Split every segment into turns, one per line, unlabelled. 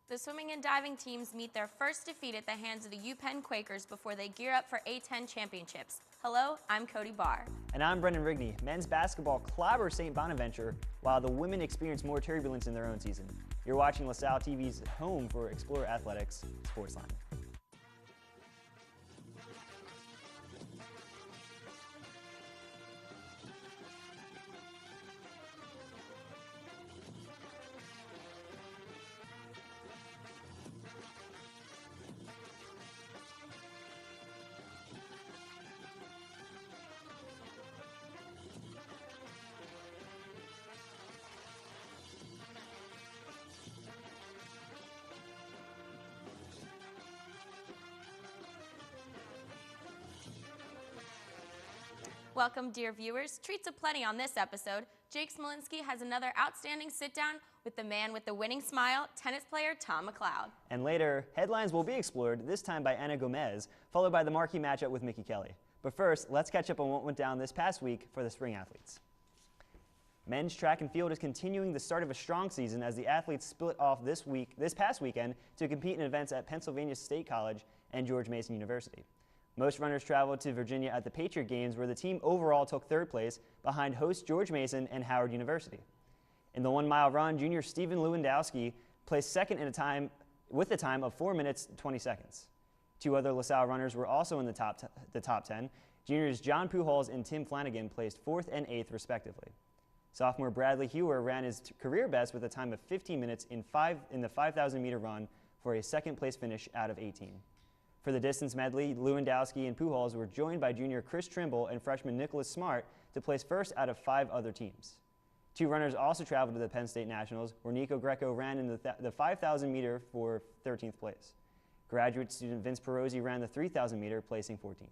The swimming and diving teams meet their first defeat at the hands of the UPenn Quakers before they gear up for A10 championships. Hello, I'm Cody Barr.
And I'm Brendan Rigney. Men's basketball clobber St. Bonaventure, while the women experience more turbulence in their own season. You're watching LaSalle TV's home for Explorer Athletics, SportsLine.
Welcome, dear viewers. Treats aplenty on this episode. Jake Smolinski has another outstanding sit-down with the man with the winning smile, tennis player Tom MacLeod.
And later, headlines will be explored, this time by Ana Gomez, followed by the Marquee matchup with Mickey Kelly. But first, let's catch up on what went down this past week for the spring athletes. Men's track and field is continuing the start of a strong season as the athletes split off this past weekend to compete in events at Pennsylvania State College and George Mason University. Most runners traveled to Virginia at the Patriot Games, where the team overall took third place behind host George Mason and Howard University. In the 1 mile run, junior Stephen Lewandowski placed second in with a time of 4 minutes 20 seconds. Two other LaSalle runners were also in the top 10. Juniors John Pujols and Tim Flanagan placed 4th and 8th respectively. Sophomore Bradley Hewer ran his career best with a time of 15 minutes in the 5,000 meter run for a second place finish out of 18. For the distance medley, Lewandowski and Pujols were joined by junior Chris Trimble and freshman Nicholas Smart to place first out of 5 other teams. Two runners also traveled to the Penn State Nationals, where Nico Greco ran in the 5,000 meter for 13th place. Graduate student Vince Perozzi ran the 3,000 meter, placing 14th.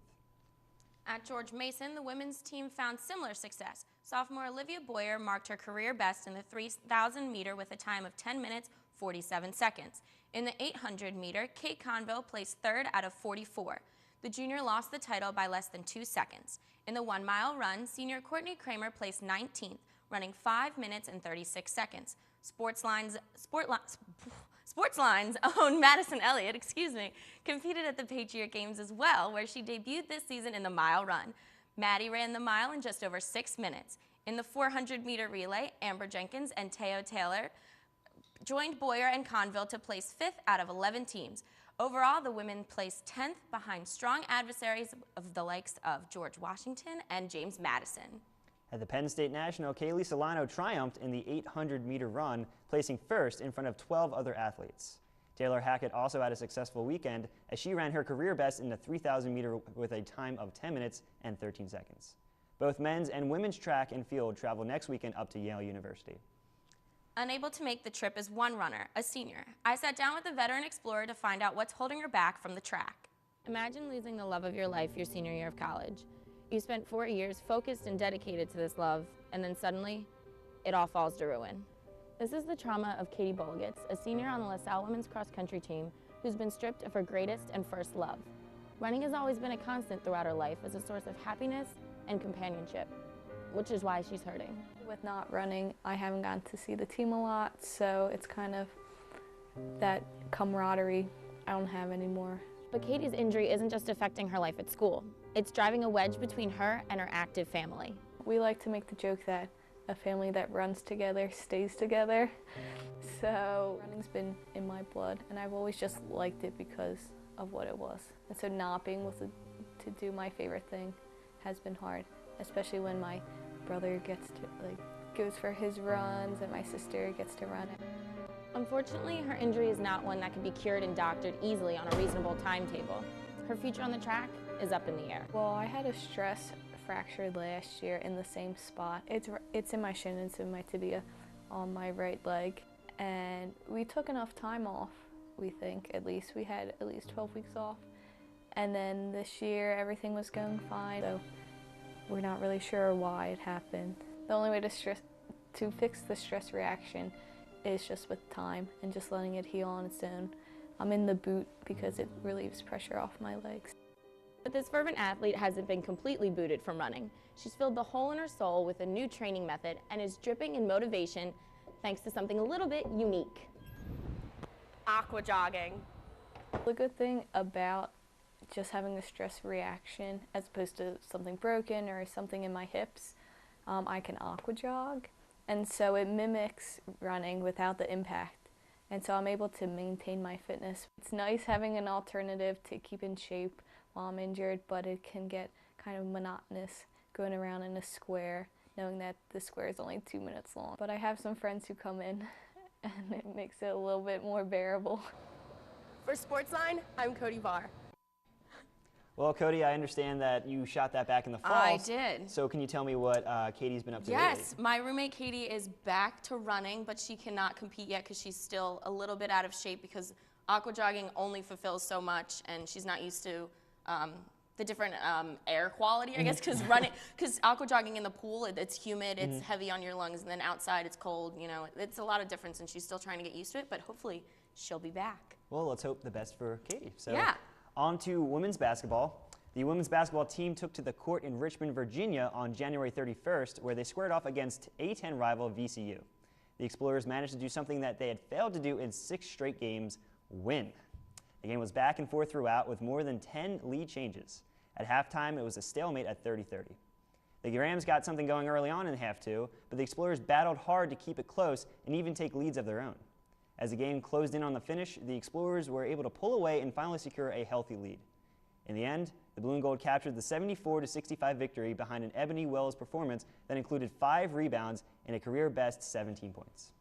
At George Mason, the women's team found similar success. Sophomore Olivia Boyer marked her career best in the 3,000 meter with a time of 10 minutes 47 seconds. In the 800 meter, Kate Conville placed 3rd out of 44. The junior lost the title by less than 2 seconds. In the 1 mile run, senior Courtney Kramer placed 19th, running 5 minutes and 36 seconds. SportsLine's own Madison Elliott, competed at the Patriot Games as well, where she debuted this season in the mile run. Maddie ran the mile in just over 6 minutes. In the 400 meter relay, Amber Jenkins and Teo Taylor joined Boyer and Conville to place 5th out of 11 teams. Overall, the women placed 10th behind strong adversaries of the likes of George Washington and James Madison.
At the Penn State National, Kaylee Solano triumphed in the 800 meter run, placing first in front of 12 other athletes. Taylor Hackett also had a successful weekend as she ran her career best in the 3,000 meter with a time of 10 minutes and 13 seconds. Both men's and women's track and field travel next weekend up to Yale University.
Unable to make the trip is one runner, a senior. I sat down with a veteran explorer to find out what's holding her back from the track. Imagine losing the love of your life your senior year of college. You spent 4 years focused and dedicated to this love, and then suddenly, it all falls to ruin. This is the trauma of Katie Boligitz, a senior on the LaSalle women's cross-country team who's been stripped of her greatest and first love. Running has always been a constant throughout her life as a source of happiness and companionship, which is why she's hurting.
With not running, I haven't gotten to see the team a lot, so it's kind of that camaraderie I don't have anymore.
But Katie's injury isn't just affecting her life at school. It's driving a wedge between her and her active family.
We like to make the joke that a family that runs together stays together. So running's been in my blood, and I've always just liked it because of what it was. And so not being able to do my favorite thing has been hard, especially when my brother goes for his runs and my sister gets to run it.
Unfortunately, her injury is not one that can be cured and doctored easily on a reasonable timetable. Her future on the track is up in the air.
Well, I had a stress fracture last year in the same spot. It's in my shin, it's in my tibia on my right leg. And we took enough time off, we think, at least. We had at least 12 weeks off. And then this year, everything was going fine. So we're not really sure why it happened. The only way to fix the stress reaction is just with time and just letting it heal on its own. I'm in the boot because it relieves pressure off my legs.
But this fervent athlete hasn't been completely booted from running. She's filled the hole in her soul with a new training method and is dripping in motivation thanks to something a little bit unique.
aqua jogging.
The good thing about just having a stress reaction as opposed to something broken or something in my hips, I can aqua jog, and so it mimics running without the impact, and so I'm able to maintain my fitness. It's nice having an alternative to keep in shape while I'm injured, but it can get kind of monotonous going around in a square, knowing that the square is only 2 minutes long. But I have some friends who come in, and it makes it a little bit more bearable.
For SportsLine, I'm Cody Barr.
Well, Cody, I understand that you shot that back in the fall.
I did.
So can you tell me what Katie's been up to
Yes,
lately?
my roommate Katie is back to running, but she cannot compete yet because she's still a little bit out of shape because aqua jogging only fulfills so much, and she's not used to the different air quality, I guess, because aqua jogging in the pool, it's humid, it's heavy on your lungs, and then outside it's cold. You know, it's a lot of difference, and she's still trying to get used to it, but hopefully she'll be back.
Well, let's hope the best for Katie. So,
yeah.
On to women's basketball. The women's basketball team took to the court in Richmond, Virginia on January 31st, where they squared off against A10 rival VCU. The Explorers managed to do something that they had failed to do in 6 straight games, win. The game was back and forth throughout with more than 10 lead changes. At halftime, it was a stalemate at 30-30. The Rams got something going early on in half 2, but the Explorers battled hard to keep it close and even take leads of their own. As the game closed in on the finish, the Explorers were able to pull away and finally secure a healthy lead. In the end, the Blue and Gold captured the 74-65 victory behind an Ebony Wells performance that included 5 rebounds and a career-best 17 points.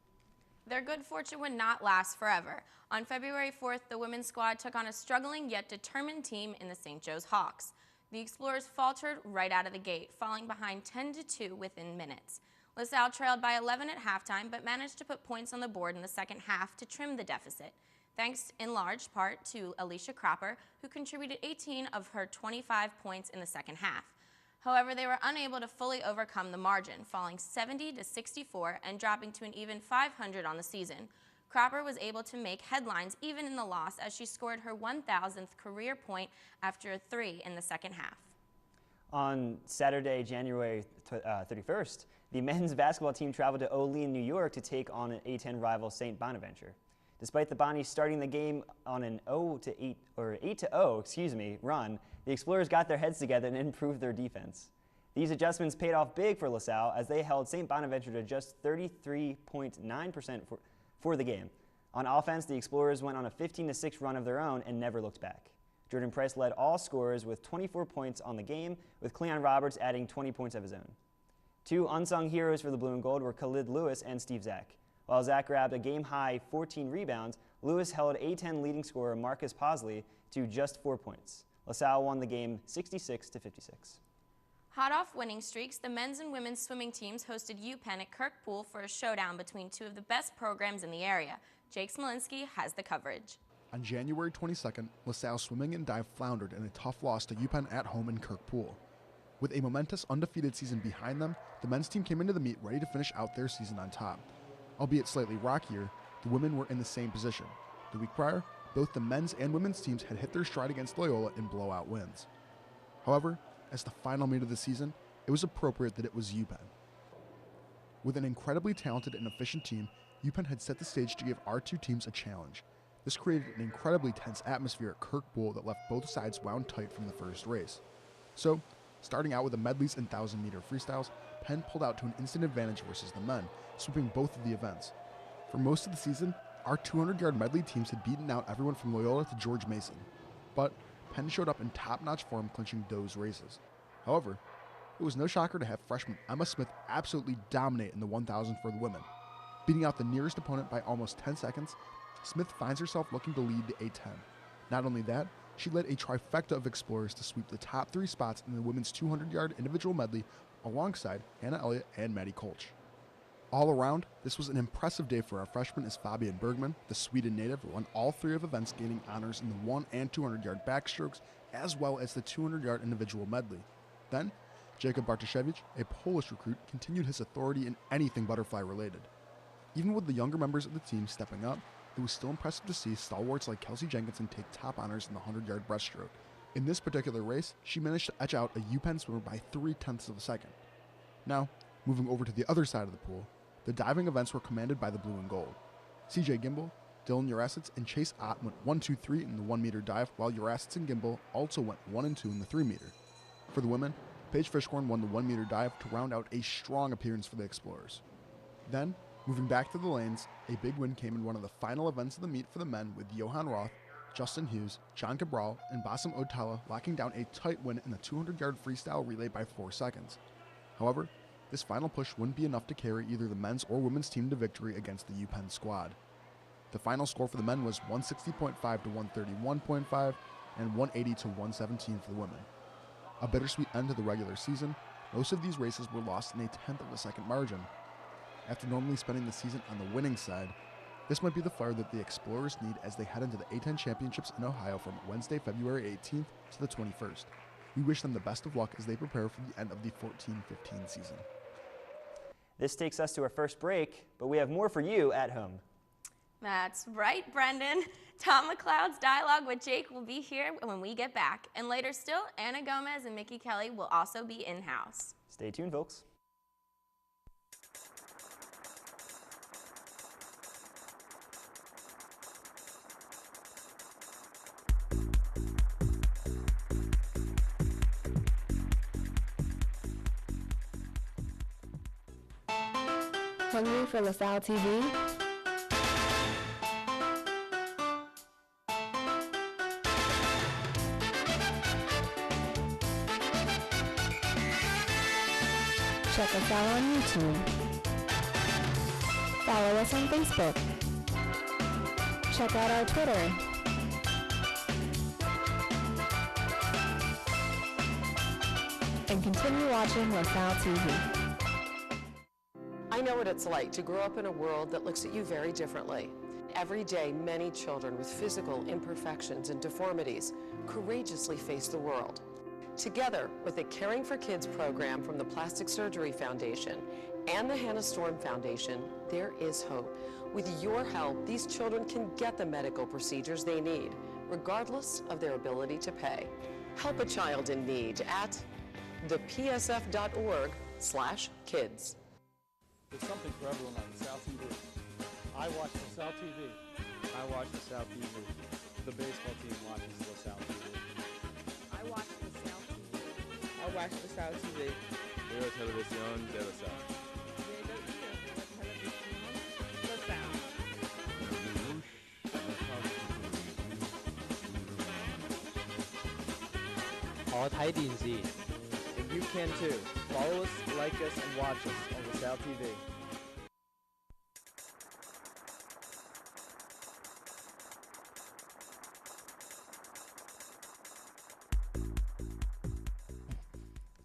Their good fortune would not last forever. On February 4th, the women's squad took on a struggling yet determined team in the St. Joe's Hawks. The Explorers faltered right out of the gate, falling behind 10-2 within minutes. LaSalle trailed by 11 at halftime, but managed to put points on the board in the second half to trim the deficit, thanks in large part to Alicia Cropper, who contributed 18 of her 25 points in the second half. However, they were unable to fully overcome the margin, falling 70-64 and dropping to an even 500 on the season. Cropper was able to make headlines even in the loss as she scored her 1,000th career point after a 3 in the second half.
On Saturday, January 31st, the men's basketball team traveled to Olean, New York to take on an A10 rival St. Bonaventure. Despite the Bonnies starting the game on an 8-0 run, the Explorers got their heads together and improved their defense. These adjustments paid off big for LaSalle as they held St. Bonaventure to just 33.9% for the game. On offense, the Explorers went on a 15-6 run of their own and never looked back. Jordan Price led all scorers with 24 points on the game, with Cleon Roberts adding 20 points of his own. 2 unsung heroes for the Blue and Gold were Khalid Lewis and Steve Zach. While Zach grabbed a game-high 14 rebounds, Lewis held A10 leading scorer Marcus Posley to just 4 points. LaSalle won the game 66-56.
Hot off winning streaks, the men's and women's swimming teams hosted UPenn at Kirkpool for a showdown between 2 of the best programs in the area. Jake Smolinski has the coverage.
On January 22nd, LaSalle swimming and dive floundered in a tough loss to UPenn at home in Kirkpool. With a momentous undefeated season behind them, the men's team came into the meet ready to finish out their season on top. Albeit slightly rockier, the women were in the same position. The week prior, both the men's and women's teams had hit their stride against Loyola in blowout wins. However, as the final meet of the season, it was appropriate that it was UPenn. With an incredibly talented and efficient team, UPenn had set the stage to give our 2 teams a challenge. This created an incredibly tense atmosphere at Kirkpool that left both sides wound tight from the first race. So, starting out with the medleys and 1,000-meter freestyles, Penn pulled out to an instant advantage versus the men, sweeping both of the events. For most of the season, our 200-yard medley teams had beaten out everyone from Loyola to George Mason, but Penn showed up in top-notch form clinching those races. However, it was no shocker to have freshman Emma Smith absolutely dominate in the 1,000 for the women. Beating out the nearest opponent by almost 10 seconds, Smith finds herself looking to lead the A10. Not only that, she led a trifecta of Explorers to sweep the top 3 spots in the women's 200-yard individual medley alongside Hannah Elliott and Maddie Kolch. All around, this was an impressive day for our freshmen as Fabian Bergman, the Sweden native, won all 3 of events, gaining honors in the 100- and 200-yard backstrokes, as well as the 200-yard individual medley. Then, Jacob Bartoszewicz, a Polish recruit, continued his authority in anything butterfly related. Even with the younger members of the team stepping up, it was still impressive to see stalwarts like Kelsey Jenkinson take top honors in the 100-yard breaststroke. In this particular race, she managed to etch out a UPenn swimmer by 0.3 of a second. Now, moving over to the other side of the pool, the diving events were commanded by the Blue and Gold. CJ Gimble, Dylan Urasitz and Chase Ott went 1-2-3 in the 1-meter dive, while Urasitz and Gimbel also went 1-2 in the 3-meter. For the women, Paige Fishkorn won the 1-meter dive to round out a strong appearance for the Explorers. Then, moving back to the lanes, a big win came in one of the final events of the meet for the men, with Johan Roth, Justin Hughes, John Cabral, and Bassem Otala locking down a tight win in the 200-yard freestyle relay by 4 seconds. However, this final push wouldn't be enough to carry either the men's or women's team to victory against the UPenn squad. The final score for the men was 160.5 to 131.5 and 180 to 117 for the women. A bittersweet end to the regular season, most of these races were lost in a tenth of a second margin. After normally spending the season on the winning side, this might be the fire that the Explorers need as they head into the A-10 Championships in Ohio from Wednesday, February 18th to the 21st. We wish them the best of luck as they prepare for the end of the 14-15 season.
This takes us to our first break, but we have more for you at home.
That's right, Brendan. Tom MacLeod's dialogue with Jake will be here when we get back. And later still, Anna Gomez and Mickey Kelly will also be in-house.
Stay tuned, folks.
Hungry for LaSalle TV? Check us out on YouTube. Follow us on Facebook. Check out our Twitter. And continue watching LaSalle TV.
I know what it's like to grow up in a world that looks at you very differently. Every day, many children with physical imperfections and deformities courageously face the world. Together with the Caring for Kids program from the Plastic Surgery Foundation and the Hannah Storm Foundation, there is hope. With your help, these children can get the medical procedures they need, regardless of their ability to pay. Help a child in need at thepsf.org/kids.
There's something for everyone on LaSalle TV. I watch LaSalle TV. I watch LaSalle TV. The baseball team watches LaSalle TV.
I watch LaSalle TV. I watch LaSalle TV.
Veo televisión de LaSalle.
LaSalle.
我睇電視 And you can too. Follow us, like us, and watch us on LaSalle TV.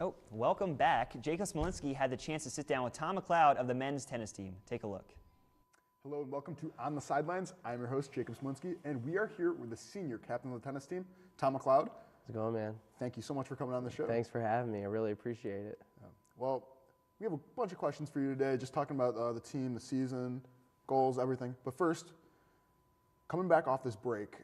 Oh, welcome back. Jacob Smolinski had the chance to sit down with Tom MacLeod of the men's tennis team. Take a look.
Hello and welcome to On the Sidelines. I'm your host, Jacob Smolinski, and we are here with the senior captain of the tennis team, Tom MacLeod.
How's it going, man?
Thank you so much for coming on the show.
Thanks for having me. I really appreciate it.
Well, we have a bunch of questions for you today, just talking about the team, the season, goals, everything. But first, coming back off this break,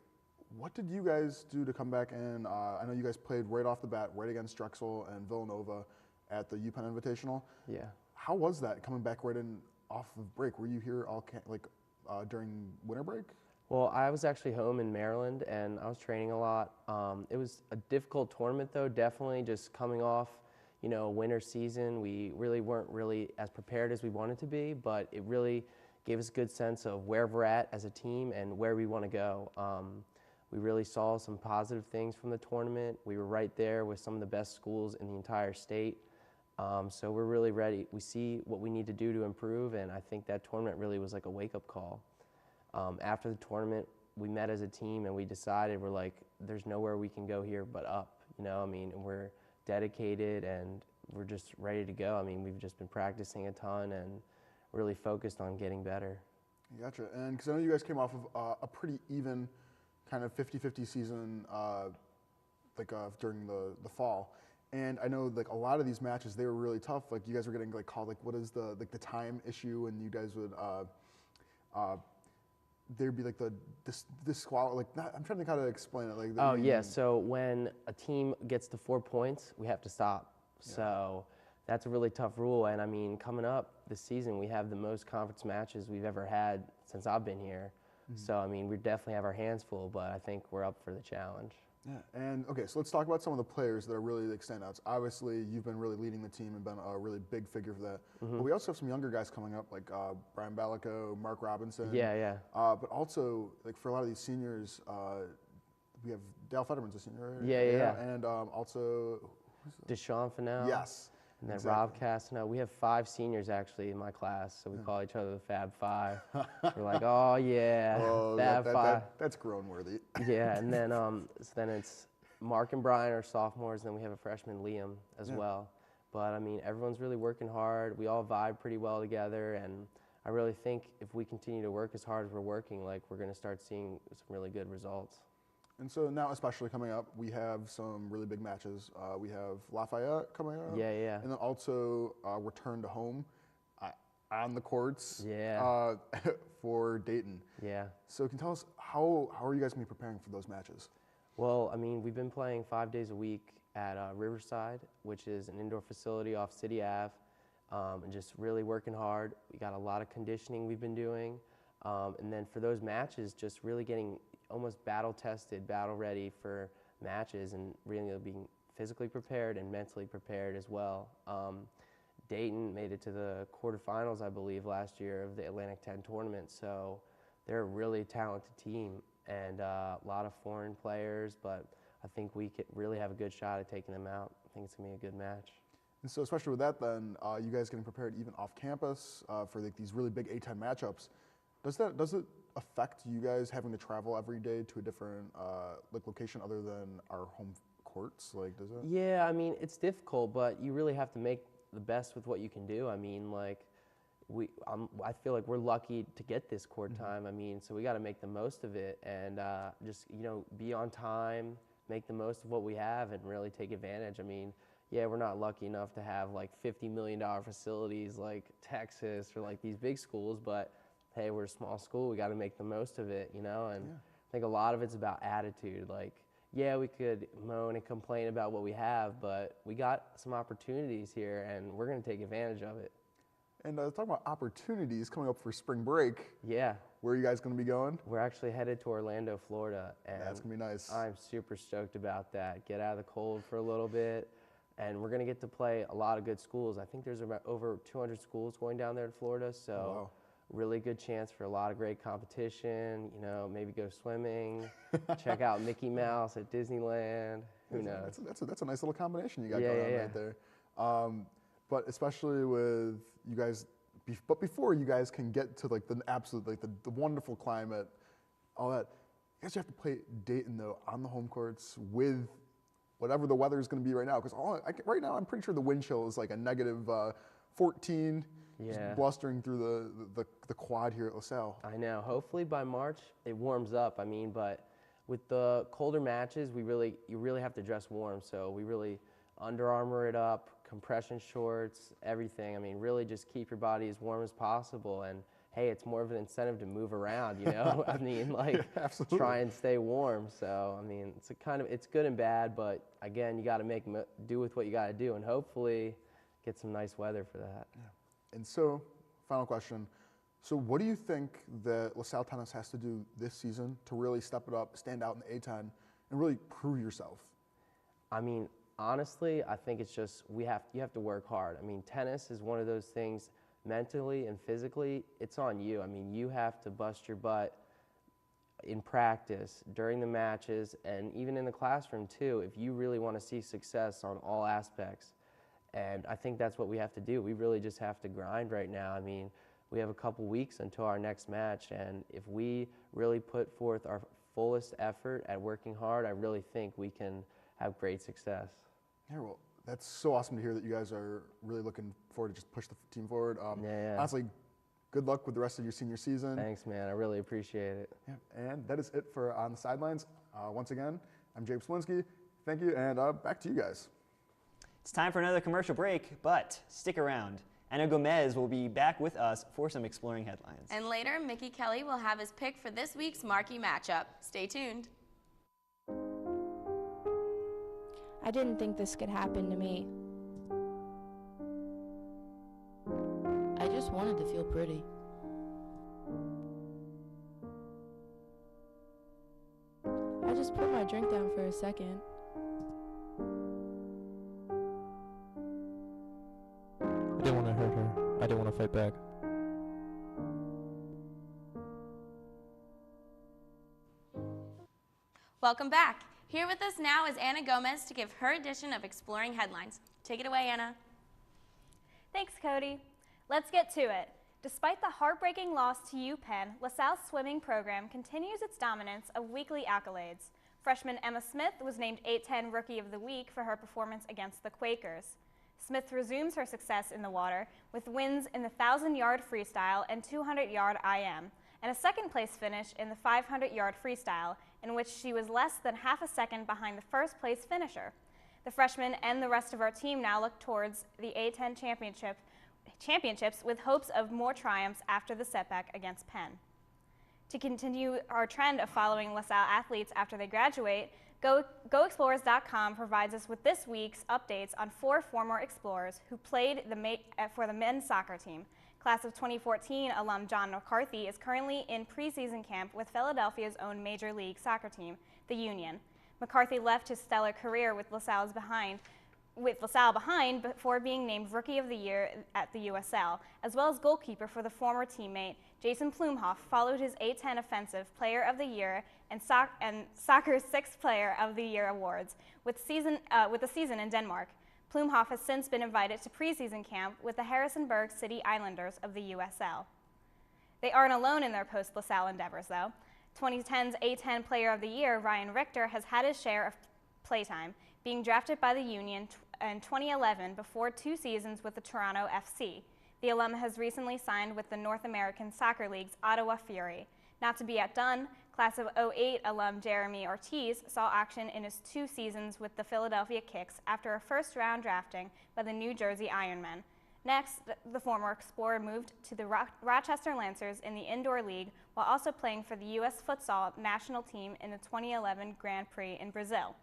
what did you guys do to come back in? I know you guys played right off the bat, right against Drexel and Villanova at the UPenn Invitational.
Yeah.
How was that coming back right in off of break? Were you here all during winter break?
Well, I was actually home in Maryland, and I was training a lot. It was a difficult tournament, though, definitely just coming off, winter season. We really weren't as prepared as we wanted to be, but it really gave us a good sense of where we're at as a team and where we want to go. We really saw some positive things from the tournament. We were right there with some of the best schools in the entire state. So we're really ready. We see what we need to do to improve, and I think that tournament really was like a wake-up call. After the tournament, we met as a team and we decided we're like, there's nowhere we can go here but up, and we're dedicated and we're just ready to go. We've just been practicing a ton and really focused on getting better.
Gotcha. And because I know you guys came off of a pretty even kind of 50-50 season during the fall. And I know a lot of these matches, they were really tough. You guys were getting called what is the time issue, and you guys would there'd be this squall, I'm trying to kind of explain it.
Yeah, so when a team gets to 4 points, we have to stop. Yeah. So that's a really tough rule, and coming up this season, we have the most conference matches we've ever had since I've been here. So, I mean, we definitely have our hands full, but I think we're up for the challenge.
Yeah, and okay, so let's talk about some of the players that are really like standouts. Obviously, you've been really leading the team and been a really big figure for that. But we also have some younger guys coming up, like Brian Balico, Mark Robinson.
Yeah.
But also, like for a lot of these seniors, we have Dale Fetterman's a senior, right?
Yeah.
And also,
Deshaun Fennell.
yes.
And then
exactly.
Rob Castano. We have 5 seniors actually in my class, so we call each other the Fab Five. We're like, oh yeah, Fab Five.
That's grown worthy.
Yeah, and then so then it's Mark and Brian are sophomores, and then we have a freshman, Liam, as well. But I mean, everyone's really working hard. We all vibe pretty well together, and I really think if we continue to work as hard as we're working, like we're going to start seeing some really good results.
And so now, especially coming up, we have some really big matches. We have Lafayette coming up.
Yeah.
And then also return to home on the courts for Dayton.
Yeah.
So can you tell us how are you guys going to be preparing for those matches?
Well, I mean, we've been playing 5 days a week at Riverside, which is an indoor facility off City Ave, and just really working hard. We got a lot of conditioning we've been doing. And then for those matches, just really getting almost battle tested, battle ready for matches, and really being physically prepared and mentally prepared as well. Dayton made it to the quarterfinals, I believe, last year of the Atlantic 10 tournament, so they're a really talented team and a lot of foreign players, but I think we could really have a good shot at taking them out. I think it's going to be a good match.
And so especially with that then, you guys getting prepared even off campus for like these really big A10 matchups, does it affect you guys having to travel every day to a different like location other than our home courts? Like, does it?
Yeah, I mean, it's difficult, but you really have to make the best with what you can do. I mean, like, I feel like we're lucky to get this court time. I mean, so we got to make the most of it and just, be on time, make the most of what we have and really take advantage. I mean, yeah, we're not lucky enough to have like $50 million facilities like Texas or like these big schools, but hey, we're a small school, we got to make the most of it, and I think a lot of it's about attitude. Like, yeah, we could moan and complain about what we have, but we got some opportunities here, and we're going to take advantage of it.
And talking about opportunities coming up for spring break.
Yeah.
Where are you guys going to be going?
We're actually headed to Orlando, Florida. And
that's going to be nice.
I'm super stoked about that. Get out of the cold for a little bit. And we're going to get to play a lot of good schools. I think there's about over 200 schools going down there to Florida, so
wow.
Really good chance for a lot of great competition, maybe go swimming, check out Mickey Mouse at Disneyland, who knows.
That's a nice little combination you got going on right there. But especially with you guys, but before you guys can get to like the absolute, like the wonderful climate, all that, you guys have to play Dayton though on the home courts with whatever the weather is going to be right now. Because right now I'm pretty sure the wind chill is like a negative 14. Just blustering through the quad here at LaSalle.
I know. Hopefully by March it warms up. I mean, but with the colder matches, you really have to dress warm. So we really Under Armour it up, compression shorts, everything. I mean, really just keep your body as warm as possible. And hey, it's more of an incentive to move around. I mean, like try and stay warm. So I mean, it's good and bad. But again, you got to do with what you got to do, and hopefully get some nice weather for that.
Yeah. And so, final question. So what do you think that LaSalle Tennis has to do this season to really step it up, stand out in the A10, and really prove yourself?
I mean, honestly, I think it's just you have to work hard. I mean, tennis is one of those things mentally and physically, it's on you. I mean, you have to bust your butt in practice, during the matches, and even in the classroom too, if you really want to see success on all aspects. And I think that's what we have to do. We really just have to grind right now. I mean, we have a couple weeks until our next match, and if we really put forth our fullest effort at working hard, I really think we can have great success.
Yeah, well, that's so awesome to hear that you guys are really looking forward to just push the team forward. Honestly, good luck with the rest of your senior season.
Thanks, man. I really appreciate it.
Yeah, and that is it for On the Sidelines. Once again, I'm James Smolinski. Thank you, and back to you guys.
It's time for another commercial break, but stick around. Ana Gomez will be back with us for some exploring headlines.
And later, Mickey Kelly will have his pick for this week's Marquee matchup. Stay tuned.
I didn't think this could happen to me.
I just wanted to feel pretty.
just put my drink down for a second.
I didn't want to hurt her. I didn't want to fight back.
Welcome back. Here with us now is Anna Gomez to give her edition of Exploring Headlines. Take it away, Anna.
Thanks, Cody. Let's get to it. Despite the heartbreaking loss to UPenn, LaSalle's swimming program continues its dominance of weekly accolades. Freshman Emma Smith was named A10 Rookie of the Week for her performance against the Quakers. Smith resumes her success in the water with wins in the 1,000-yard freestyle and 200-yard IM, and a second-place finish in the 500-yard freestyle, in which she was less than half a second behind the first-place finisher. The freshman and the rest of our team now look towards the A10 championships with hopes of more triumphs after the setback against Penn. To continue our trend of following LaSalle athletes after they graduate, GoExplorers.com provides us with this week's updates on 4 former Explorers who played for the men's soccer team. Class of 2014 alum John McCarthy is currently in preseason camp with Philadelphia's own Major League Soccer team, the Union. McCarthy left his stellar career with LaSalle behind before being named Rookie of the Year at the USL, as well as goalkeeper for the former teammate. Jason Plumhoff followed his A10 Offensive Player of the Year and Soccer's 6th Player of the Year awards with a season in Denmark. Plumhoff has since been invited to preseason camp with the Harrisonburg City Islanders of the USL. They aren't alone in their post-LaSalle endeavors, though. 2010's A10 Player of the Year, Ryan Richter, has had his share of playtime, being drafted by the Union in 2011 before 2 seasons with the Toronto FC. The alum has recently signed with the North American Soccer League's Ottawa Fury. Not to be outdone, class of 08 alum Jeremy Ortiz saw action in his 2 seasons with the Philadelphia Kicks after a first-round drafting by the New Jersey Ironmen. Next, the former Explorer moved to the Rochester Lancers in the Indoor League while also playing for the U.S. Futsal national team in the 2011 Grand Prix in Brazil.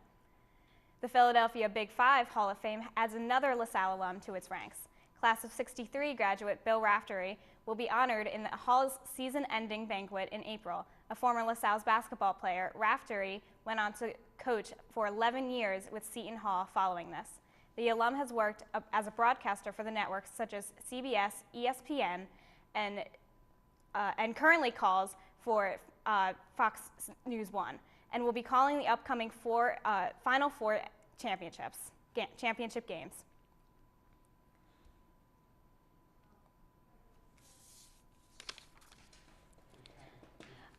The Philadelphia Big Five Hall of Fame adds another LaSalle alum to its ranks. Class of 63 graduate Bill Raftery will be honored in the Hall's season-ending banquet in April. A former LaSalle's basketball player, Raftery went on to coach for 11 years with Seton Hall following this. The alum has worked as a broadcaster for the networks such as CBS, ESPN, and currently calls for Fox News 1, and will be calling the upcoming Final Four championship games.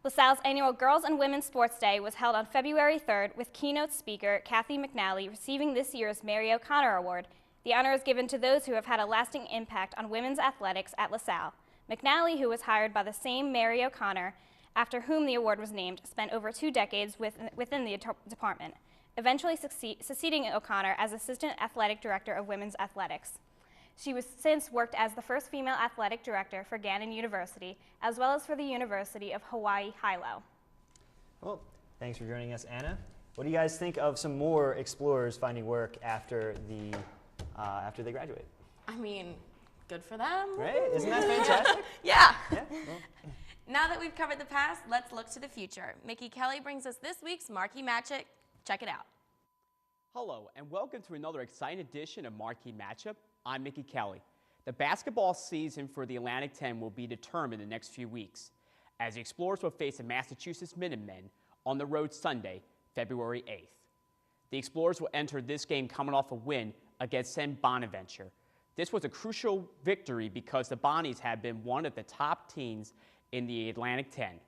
LaSalle's annual Girls and Women's Sports Day was held on February 3rd with keynote speaker Kathy McNally receiving this year's Mary O'Connor Award. The honor is given to those who have had a lasting impact on women's athletics at LaSalle. McNally, who was hired by the same Mary O'Connor, after whom the award was named, spent over 2 decades within the department, eventually succeeding O'Connor as Assistant Athletic Director of Women's Athletics. She was since worked as the first female athletic director for Gannon University, as well as for the University of Hawaii Hilo.
Well, thanks for joining us, Anna. What do you guys think of some more Explorers finding work after they graduate?
I mean, good for them.
Right? Isn't that fantastic?
Yeah.
Yeah. Well.
Now that we've covered the past, let's look to the future. Mickey Kelly brings us this week's Marquee Matchup. Check it out.
Hello, and welcome to another exciting edition of Marquee Matchup. I'm Mickey Kelly. The basketball season for the Atlantic 10 will be determined in the next few weeks, as the Explorers will face the Massachusetts Minutemen on the road Sunday, February 8th. The Explorers will enter this game coming off a win against St. Bonaventure. This was a crucial victory because the Bonnies have been one of the top teams in the Atlantic 10,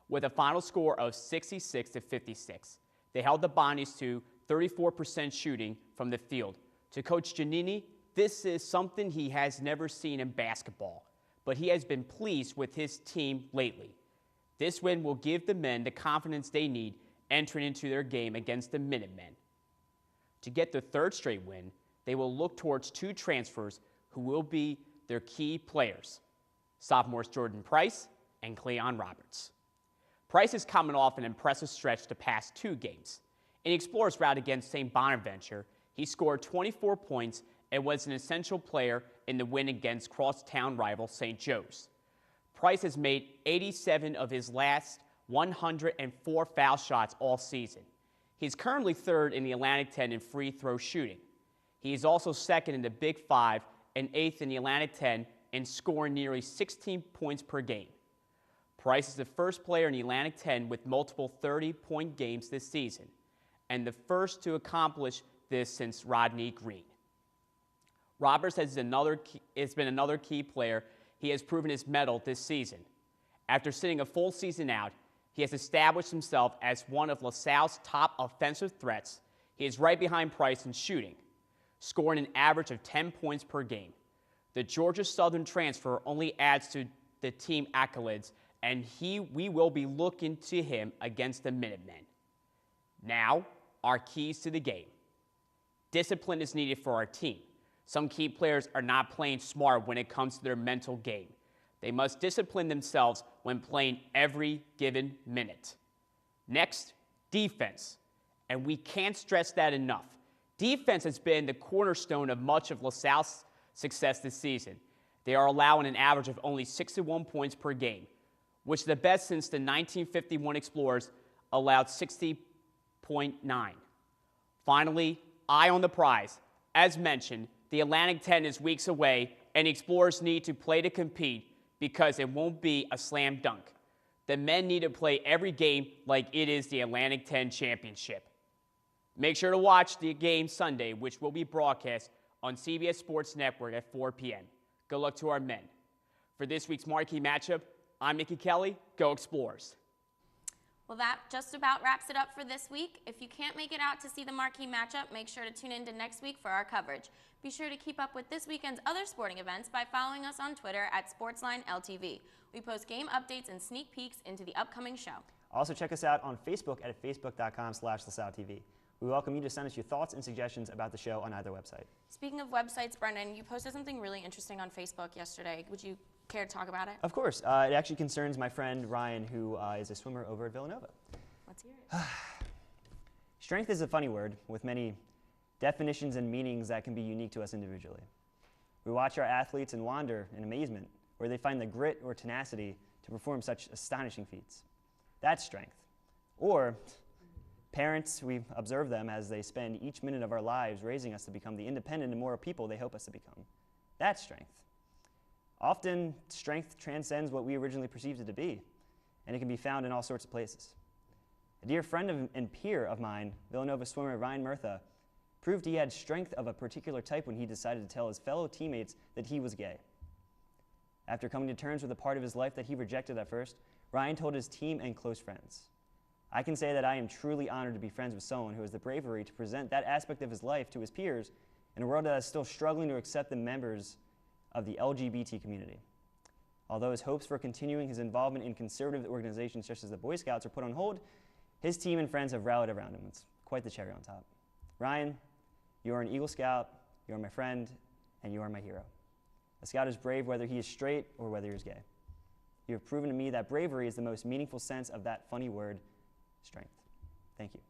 with a final score of 66-56. They held the Bonnies to 34% shooting from the field. To Coach Giannini, this is something he has never seen in basketball, but he has been pleased with his team lately. This win will give the men the confidence they need entering into their game against the Minutemen. To get their 3rd straight win, they will look towards 2 transfers who will be their key players, sophomores Jordan Price and Cleon Roberts. Price is coming off an impressive stretch the past 2 games. In Explorers' rout against St. Bonaventure, he scored 24 points and was an essential player in the win against crosstown rival St. Joe's. Price has made 87 of his last 104 foul shots all season. He's currently third in the Atlantic 10 in free throw shooting. He is also second in the Big Five and eighth in the Atlantic 10 in scoring nearly 16 points per game. Price is the first player in the Atlantic 10 with multiple 30-point games this season, and the first to accomplish this since Rodney Green. Roberts has been another key player. He has proven his mettle this season. After sitting a full season out, he has established himself as one of LaSalle's top offensive threats. He is right behind Price in shooting, scoring an average of 10 points per game. The Georgia Southern transfer only adds to the team accolades, and we will be looking to him against the Minutemen. Now, our keys to the game. Discipline is needed for our team. Some key players are not playing smart when it comes to their mental game. They must discipline themselves when playing every given minute. Next, defense. And we can't stress that enough. Defense has been the cornerstone of much of LaSalle's success this season. They are allowing an average of only 61 points per game, which is the best since the 1951 Explorers allowed 60.9. Finally, eye on the prize. As mentioned, the Atlantic 10 is weeks away, and the Explorers need to play to compete because it won't be a slam dunk. The men need to play every game like it is the Atlantic 10 championship. Make sure to watch the game Sunday, which will be broadcast on CBS Sports Network at 4 p.m. Good luck to our men. For this week's Marquee matchup, I'm Mickey Kelly. Go Explorers.
Well, that just about wraps it up for this week. If you can't make it out to see the Marquee matchup, make sure to tune in to next week for our coverage. Be sure to keep up with this weekend's other sporting events by following us on Twitter at SportsLine LTV. We post game updates and sneak peeks into the upcoming show.
Also check us out on Facebook at facebook.com/LaSalleTV. We welcome you to send us your thoughts and suggestions about the show on either website.
Speaking of websites, Brendan, you posted something really interesting on Facebook yesterday. Would you care to talk about it?
Of course. It actually concerns my friend Ryan, who is a swimmer over at Villanova.
Let's hear it.
Strength is a funny word with many definitions and meanings that can be unique to us individually. We watch our athletes and wonder in amazement where they find the grit or tenacity to perform such astonishing feats. That's strength. Or parents, we observe them as they spend each minute of our lives raising us to become the independent and moral people they hope us to become. That's strength. Often, strength transcends what we originally perceived it to be, and it can be found in all sorts of places. A dear friend and peer of mine, Villanova swimmer Ryan Murtha, proved he had strength of a particular type when he decided to tell his fellow teammates that he was gay. After coming to terms with a part of his life that he rejected at first, Ryan told his team and close friends, "I can say that I am truly honored to be friends with someone who has the bravery to present that aspect of his life to his peers in a world that is still struggling to accept the members of the LGBT community." Although his hopes for continuing his involvement in conservative organizations such as the Boy Scouts are put on hold, his team and friends have rallied around him. It's quite the cherry on top. Ryan, you are an Eagle Scout, you are my friend, and you are my hero. A Scout is brave whether he is straight or whether he is gay. You have proven to me that bravery is the most meaningful sense of that funny word, strength. Thank you.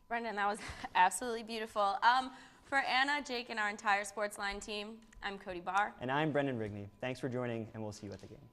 Brendan, that was absolutely beautiful. For Anna, Jake, and our entire SportsLine team, I'm Cody Barr.
And I'm Brendan Rigney. Thanks for joining, and we'll see you at the game.